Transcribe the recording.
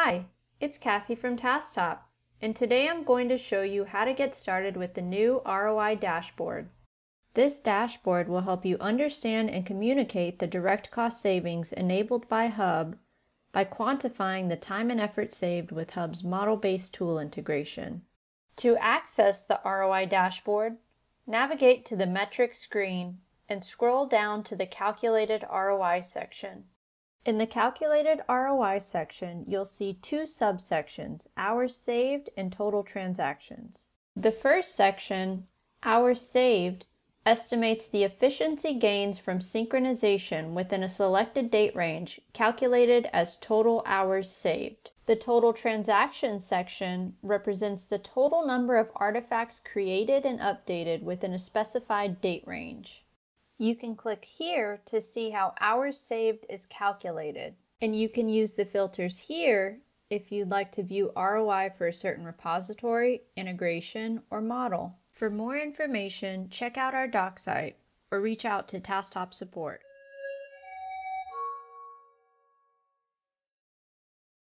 Hi, it's Cassie from Tasktop, and today I'm going to show you how to get started with the new ROI dashboard. This dashboard will help you understand and communicate the direct cost savings enabled by Hub by quantifying the time and effort saved with Hub's model-based tool integration. To access the ROI dashboard, navigate to the metrics screen and scroll down to the Calculated ROI section. In the Calculated ROI section, you'll see two subsections, Hours Saved and Total Transactions. The first section, Hours Saved, estimates the efficiency gains from synchronization within a selected date range, calculated as total hours saved. The Total Transactions section represents the total number of artifacts created and updated within a specified date range. You can click here to see how hours saved is calculated, and you can use the filters here if you'd like to view ROI for a certain repository, integration, or model. For more information, check out our doc site or reach out to Tasktop support.